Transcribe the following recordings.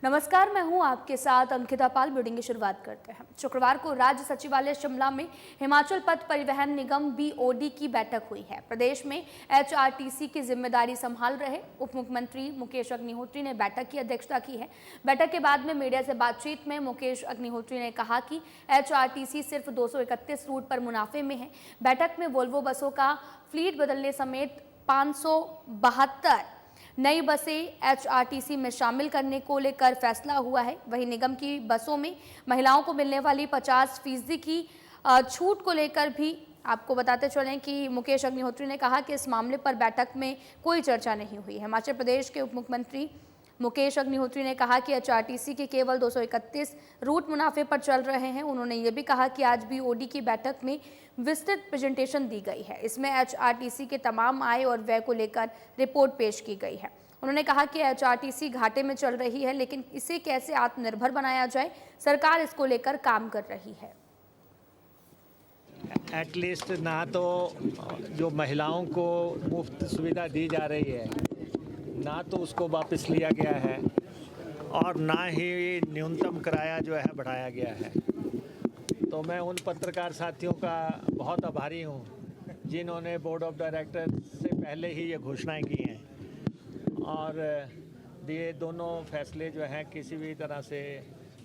नमस्कार, मैं हूं आपके साथ अंकिता पाल। ब्रीडिंग की शुरुआत करते हैं। शुक्रवार को राज्य सचिवालय शिमला में हिमाचल पथ परिवहन निगम बीओडी की बैठक हुई है। प्रदेश में एचआरटीसी की जिम्मेदारी संभाल रहे उप मुख्यमंत्री मुकेश अग्निहोत्री ने बैठक की अध्यक्षता की है। बैठक के बाद में मीडिया से बातचीत में मुकेश अग्निहोत्री ने कहा कि एचआरटीसी सिर्फ 231 रूट पर मुनाफे में है। बैठक में वोल्वो बसों का फ्लीट बदलने समेत 572 नई बसें एचआरटीसी में शामिल करने को लेकर फैसला हुआ है। वहीं निगम की बसों में महिलाओं को मिलने वाली 50% की छूट को लेकर भी आपको बताते चलें कि मुकेश अग्निहोत्री ने कहा कि इस मामले पर बैठक में कोई चर्चा नहीं हुई। हिमाचल प्रदेश के उप मुख्यमंत्री मुकेश अग्निहोत्री ने कहा कि एचआरटीसी के केवल 231 रूट मुनाफे पर चल रहे हैं। उन्होंने ये भी कहा कि आज बीओडी की बैठक में विस्तृत प्रेजेंटेशन दी गई है। इसमें एचआरटीसी के तमाम आय और व्यय को लेकर रिपोर्ट पेश की गई है। उन्होंने कहा कि एचआरटीसी घाटे में चल रही है, लेकिन इसे कैसे आत्मनिर्भर बनाया जाए, सरकार इसको लेकर काम कर रही है। एटलीस्ट ना तो जो महिलाओं को मुफ्त सुविधा दी जा रही है, ना तो उसको वापस लिया गया है और ना ही न्यूनतम किराया जो है बढ़ाया गया है। तो मैं उन पत्रकार साथियों का बहुत आभारी हूँ जिन्होंने बोर्ड ऑफ डायरेक्टर से पहले ही ये घोषणाएं की हैं और ये दोनों फैसले जो हैं किसी भी तरह से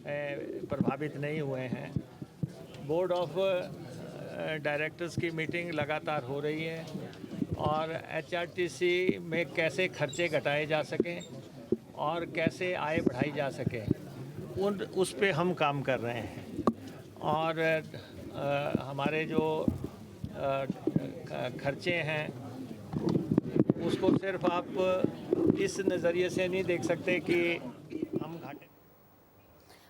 प्रभावित नहीं हुए हैं। बोर्ड ऑफ डायरेक्टर्स की मीटिंग लगातार हो रही है और एचआरटीसी में कैसे खर्चे घटाए जा सकें और कैसे आय बढ़ाई जा सके उस पे हम काम कर रहे हैं। और हमारे जो खर्चे हैं उसको सिर्फ आप इस नज़रिए से नहीं देख सकते कि हम घाटे।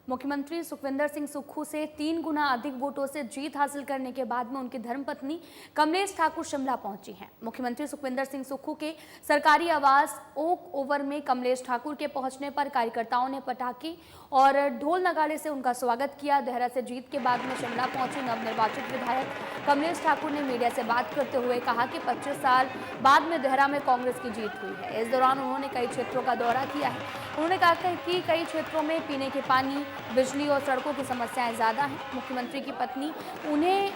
मुख्यमंत्री सुखविंदर सिंह सुक्खू से 3 गुना अधिक वोटों से जीत हासिल करने के बाद में उनकी धर्मपत्नी कमलेश ठाकुर शिमला पहुंची हैं। मुख्यमंत्री सुखविंदर सिंह सुक्खू के सरकारी आवास ओक ओवर में कमलेश ठाकुर के पहुंचने पर कार्यकर्ताओं ने पटाखे और ढोल नगाड़े से उनका स्वागत किया। देहरा से जीत के बाद में शिमला पहुंचे नवनिर्वाचित विधायक कमलेश ठाकुर ने मीडिया से बात करते हुए कहा कि 25 साल बाद में देहरा में कांग्रेस की जीत हुई है। इस दौरान उन्होंने कई क्षेत्रों का दौरा किया है। उन्होंने कहा कि कई क्षेत्रों में पीने के पानी, बिजली और सड़कों की समस्याएं ज़्यादा हैं। मुख्यमंत्री की पत्नी उन्हें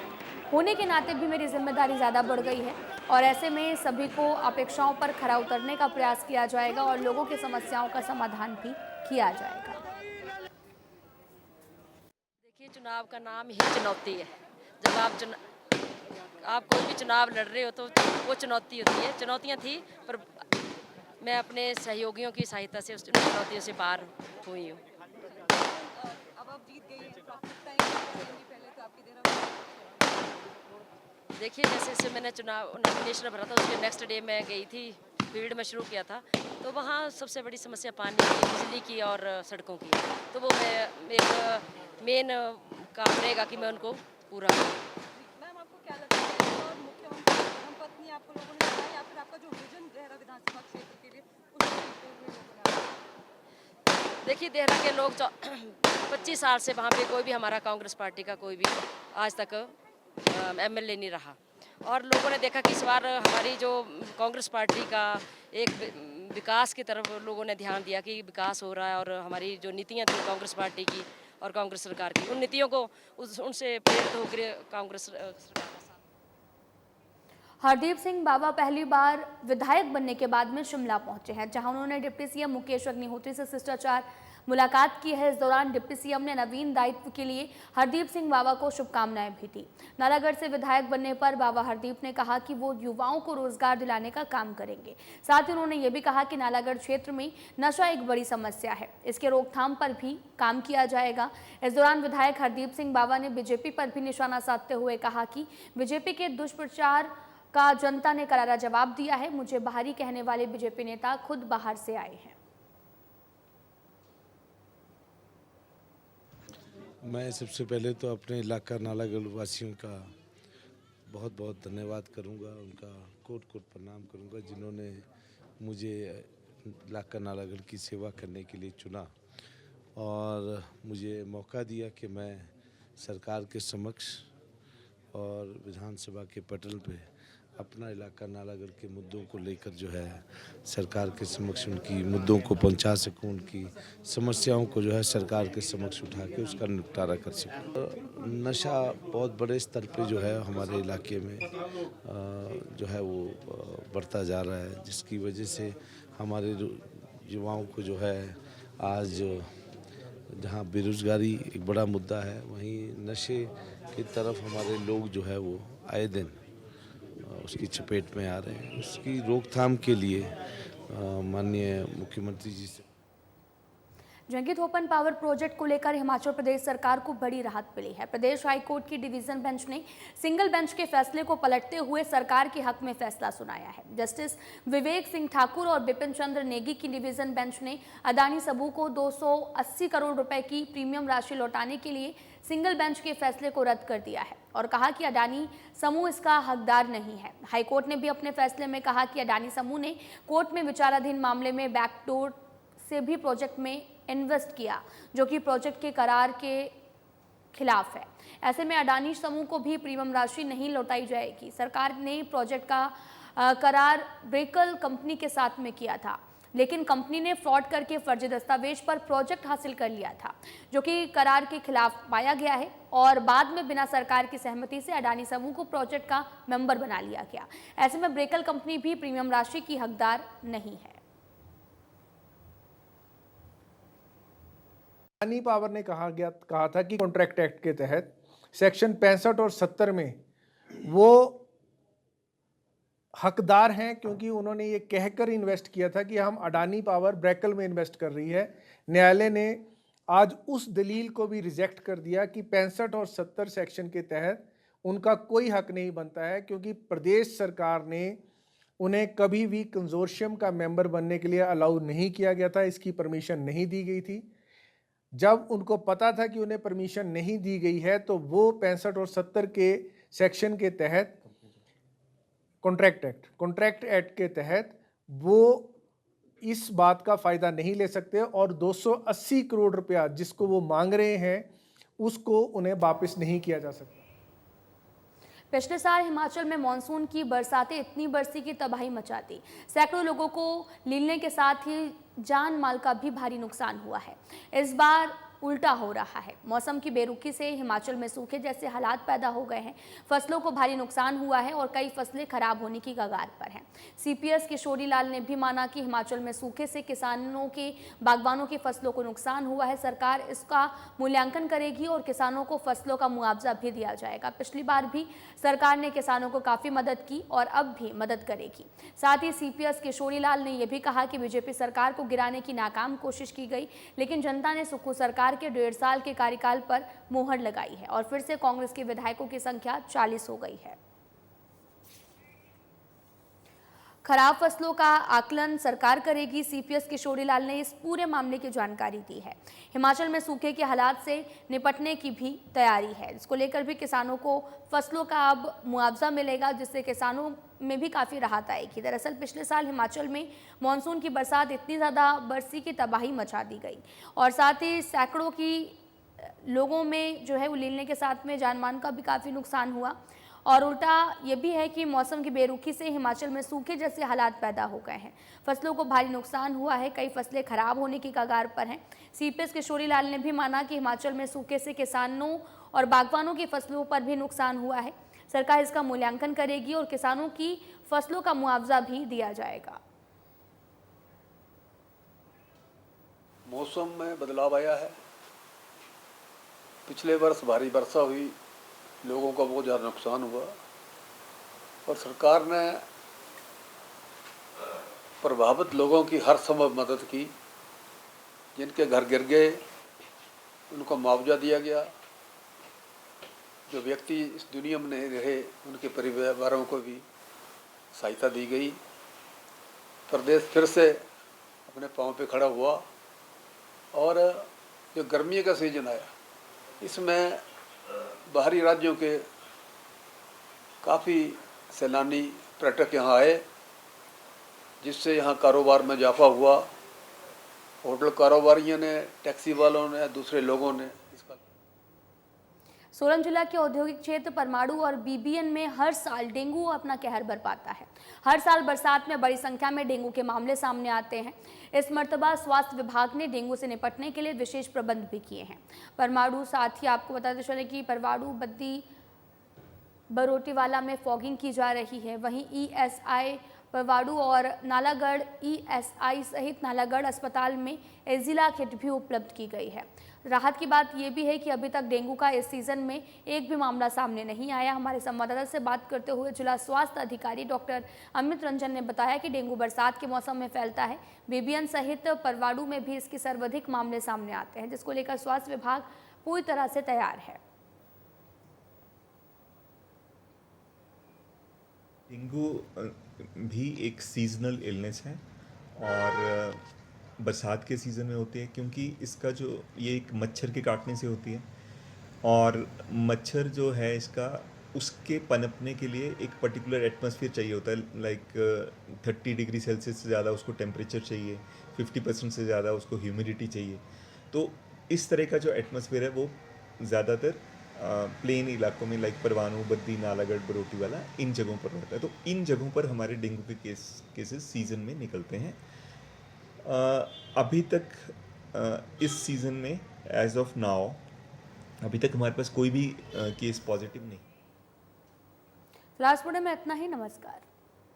होने के नाते भी मेरी जिम्मेदारी ज़्यादा बढ़ गई है और ऐसे में सभी को अपेक्षाओं पर खरा उतरने का प्रयास किया जाएगा और लोगों की समस्याओं का समाधान भी किया जाएगा। देखिए, चुनाव का नाम ही चुनौती है। जब आप कोई भी चुनाव लड़ रहे हो तो वो चुनौती होती है। चुनौतियाँ थी पर मैं अपने सहयोगियों की सहायता से उस चुनौतियों से पार हुई हूँ। अब आप जीत गई हैं, प्राथमिकताएं पहले तो आपकी देखिए, जैसे मैंने चुनाव नॉमिनेशन भरा था उसके नेक्स्ट डे मैं गई थी, फील्ड में शुरू किया था, तो वहाँ सबसे बड़ी समस्या पानी की, बिजली की और सड़कों की। तो वो मैं एक मेन काम रहेगा कि मैं उनको पूरा करूँ। मैम, आपको क्या लगता है और मुख्यमंत्री धर्मपत्नी आपको लोगों ने बताया या फिर आपका जो विजन देहरा विधानसभा क्षेत्र के लिए देखिए, देहरा के लोग 25 साल से वहाँ पे कोई भी हमारा कांग्रेस पार्टी का कोई भी आज तक एमएलए नहीं रहा और लोगों ने देखा कि इस बार हमारी जो कांग्रेस पार्टी का एक विकास की तरफ लोगों ने ध्यान दिया कि विकास हो रहा है और हमारी जो नीतियाँ थी कांग्रेस पार्टी की और कांग्रेस सरकार की, उन नीतियों को उनसे प्रेरित होकर कांग्रेस सरकार का साथ। हरदीप सिंह बाबा पहली बार विधायक बनने के बाद में शिमला पहुंचे हैं, जहां उन्होंने डिप्टी सीएम मुकेश अग्निहोत्री से शिष्टाचार मुलाकात की है। इस दौरान डिप्टी सीएम ने नवीन दायित्व के लिए हरदीप सिंह बाबा को शुभकामनाएं भी दी। नालागढ़ से विधायक बनने पर बाबा हरदीप ने कहा कि वो युवाओं को रोजगार दिलाने का काम करेंगे। साथ ही उन्होंने ये भी कहा कि नालागढ़ क्षेत्र में नशा एक बड़ी समस्या है, इसके रोकथाम पर भी काम किया जाएगा। इस दौरान विधायक हरदीप सिंह बाबा ने बीजेपी पर भी निशाना साधते हुए कहा कि बीजेपी के दुष्प्रचार का जनता ने करारा जवाब दिया है। मुझे बाहरी कहने वाले बीजेपी नेता खुद बाहर से आए हैं। मैं सबसे पहले तो अपने इलाका नालागढ़ वासियों का बहुत बहुत धन्यवाद करूंगा, उनका कोट कोट प्रणाम करूंगा जिन्होंने मुझे इलाका नालागढ़ की सेवा करने के लिए चुना और मुझे मौका दिया कि मैं सरकार के समक्ष और विधानसभा के पटल पे अपना इलाका नालागढ़ के मुद्दों को लेकर जो है सरकार के समक्ष उनकी मुद्दों को पहुंचा सकूं, उनकी समस्याओं को जो है सरकार के समक्ष उठा के उसका निपटारा कर सकूं। नशा बहुत बड़े स्तर पे जो है हमारे इलाके में जो है वो बढ़ता जा रहा है, जिसकी वजह से हमारे युवाओं को जो है आज जहां बेरोजगारी एक बड़ा मुद्दा है, वहीं नशे की तरफ हमारे लोग जो है वो आए दिन उसकी चपेट में आ रहे हैं। उसकी रोकथाम के लिए माननीय मुख्यमंत्री जी से जंगित ओपन पावर प्रोजेक्ट को लेकर हिमाचल प्रदेश सरकार को बड़ी राहत मिली है। प्रदेश हाईकोर्ट की डिवीजन बेंच ने सिंगल बेंच के फैसले को पलटते हुए सरकार के हक में फैसला सुनाया है। जस्टिस विवेक सिंह ठाकुर और बिपिन चंद्र नेगी की डिवीजन बेंच ने अडानी समूह को 280 करोड़ रुपए की प्रीमियम राशि लौटाने के लिए सिंगल बेंच के फैसले को रद्द कर दिया है और कहा कि अडानी समूह इसका हकदार नहीं है। हाईकोर्ट ने भी अपने फैसले में कहा कि अडानी समूह ने कोर्ट में विचाराधीन मामले में बैकडोर से भी प्रोजेक्ट में इन्वेस्ट किया, जो कि प्रोजेक्ट के करार के खिलाफ है। ऐसे में अडानी समूह को भी प्रीमियम राशि नहीं लौटाई जाएगी। सरकार ने प्रोजेक्ट का करार ब्रेकल कंपनी के साथ में किया था, लेकिन कंपनी ने फ्रॉड करके फर्जी दस्तावेज पर प्रोजेक्ट हासिल कर लिया था, जो कि करार के खिलाफ पाया गया है और बाद में बिना सरकार की सहमति से अडानी समूह को प्रोजेक्ट का मेंबर बना लिया गया। ऐसे में ब्रेकल कंपनी भी प्रीमियम राशि की हकदार नहीं है। अडानी पावर ने कहा था कि कॉन्ट्रैक्ट एक्ट के तहत सेक्शन 65 और 70 में वो हकदार हैं, क्योंकि उन्होंने ये कहकर इन्वेस्ट किया था कि हम अडानी पावर ब्रेकल में इन्वेस्ट कर रही है। न्यायालय ने आज उस दलील को भी रिजेक्ट कर दिया कि 65 और 70 सेक्शन के तहत उनका कोई हक नहीं बनता है, क्योंकि प्रदेश सरकार ने उन्हें कभी भी कंजोर्शियम का मेंबर बनने के लिए अलाउ नहीं किया गया था, इसकी परमिशन नहीं दी गई थी। जब उनको पता था कि उन्हें परमिशन नहीं दी गई है, तो वो 65 और 70 के सेक्शन के तहत कॉन्ट्रैक्ट एक्ट के तहत वो इस बात का फ़ायदा नहीं ले सकते और 280 करोड़ रुपया जिसको वो मांग रहे हैं उसको उन्हें वापस नहीं किया जा सकता। पिछले साल हिमाचल में मॉनसून की बरसातें इतनी बरसी की तबाही मचा दी। सैकड़ों लोगों को लीलने के साथ ही जान माल का भी भारी नुकसान हुआ है। इस बार उल्टा हो रहा है। मौसम की बेरुखी से हिमाचल में सूखे जैसे हालात पैदा हो गए हैं। फसलों को भारी नुकसान हुआ है और कई फसलें खराब होने की कगार पर हैं। सीपीएस किशोरी लाल ने भी माना कि हिमाचल में सूखे से किसानों के बागवानों की फसलों को नुकसान हुआ है। सरकार इसका मूल्यांकन करेगी और किसानों को फसलों का मुआवजा भी दिया जाएगा। पिछली बार भी सरकार ने किसानों को काफ़ी मदद की और अब भी मदद करेगी। साथ ही सीपीएस किशोरी लाल ने यह भी कहा कि बीजेपी सरकार को गिराने की नाकाम कोशिश की गई, लेकिन जनता ने सुक्खू सरकार के 1.5 साल के कार्यकाल पर मोहर लगाई है और फिर से कांग्रेस के विधायकों की संख्या 40 हो गई है। खराब फसलों का आकलन सरकार करेगी। सीपीएस किशोरी लाल ने इस पूरे मामले की जानकारी दी है। हिमाचल में सूखे के हालात से निपटने की भी तैयारी है। इसको लेकर भी किसानों को फसलों का अब मुआवजा मिलेगा, जिससे किसानों में भी काफ़ी राहत आएगी। दरअसल पिछले साल हिमाचल में मानसून की बरसात इतनी ज़्यादा बरसी की तबाही मचा दी गई और साथ ही सैकड़ों की लोगों में जो है वो लीलने के साथ में जानमाल का भी काफ़ी नुकसान हुआ। और उल्टा ये भी है कि मौसम की बेरुखी से हिमाचल में सूखे जैसे हालात पैदा हो गए हैं। फसलों को भारी नुकसान हुआ है, कई फसलें खराब होने की कगार पर हैं। सीपीएस किशोरी लाल ने भी माना कि हिमाचल में सूखे से किसानों और बागवानों की फसलों पर भी नुकसान हुआ है। सरकार इसका मूल्यांकन करेगी और किसानों की फसलों का मुआवजा भी दिया जाएगा। मौसम में बदलाव आया है। पिछले वर्ष भारी वर्षा हुई, लोगों का बहुत ज़्यादा नुकसान हुआ और सरकार ने प्रभावित लोगों की हर संभव मदद की। जिनके घर गिर गए उनको मुआवजा दिया गया। जो व्यक्ति इस दुनिया में नहीं रहे उनके परिवारों को भी सहायता दी गई। प्रदेश फिर से अपने पांव पे खड़ा हुआ और जो गर्मी का सीजन आया, इसमें बाहरी राज्यों के काफ़ी सैलानी पर्यटक यहाँ आए, जिससे यहाँ कारोबार में इजाफा हुआ। होटल कारोबारियों ने, टैक्सी वालों ने, दूसरे लोगों ने इसका सोलन जिला के औद्योगिक क्षेत्र परमाणु और बीबीएन में हर साल डेंगू अपना कहर बरपाता है। हर साल बरसात में बड़ी संख्या में डेंगू के मामले सामने आते हैं। इस मर्तबा स्वास्थ्य विभाग ने डेंगू से निपटने के लिए विशेष प्रबंध भी किए हैं। परमाणु, साथ ही आपको बताते चले कि परमाणु, बद्दी, बरोटीवाला में फॉगिंग की जा रही है। वहीं ईएसआई परवाड़ू और नालागढ़ ईएसआई सहित नालागढ़ अस्पताल में एजिला किट भी उपलब्ध की गई है। राहत की बात यह भी है कि अभी तक डेंगू का इस सीजन में एक भी मामला सामने नहीं आया। हमारे संवाददाता से बात करते हुए जिला स्वास्थ्य अधिकारी डॉक्टर अमित रंजन ने बताया कि डेंगू बरसात के मौसम में फैलता है। बीबीएन सहित परवाड़ू में भी इसके सर्वाधिक मामले सामने आते हैं, जिसको लेकर स्वास्थ्य विभाग पूरी तरह से तैयार है। डेंगू भी एक सीजनल इलनेस है और बरसात के सीज़न में होती है, क्योंकि इसका जो ये एक मच्छर के काटने से होती है और मच्छर जो है इसका उसके पनपने के लिए एक पर्टिकुलर एटमॉस्फेयर चाहिए होता है। लाइक 30 डिग्री सेल्सियस से ज़्यादा उसको टेम्परेचर चाहिए, 50% से ज़्यादा उसको ह्यूमिडिटी चाहिए। तो इस तरह का जो एटमॉस्फेयर है वो ज़्यादातर प्लेन इलाकों में लाइक परवाणु, बद्दी, नालागढ़, बरोटीवाला, इन जगहों पर होता है। तो इन जगहों पर हमारे डेंगू के केसेस सीज़न में निकलते हैं। अभी तक इस सीज़न में एज ऑफ नाउ अभी तक हमारे पास कोई भी केस पॉजिटिव नहीं। फिलहाल में इतना ही। नमस्कार।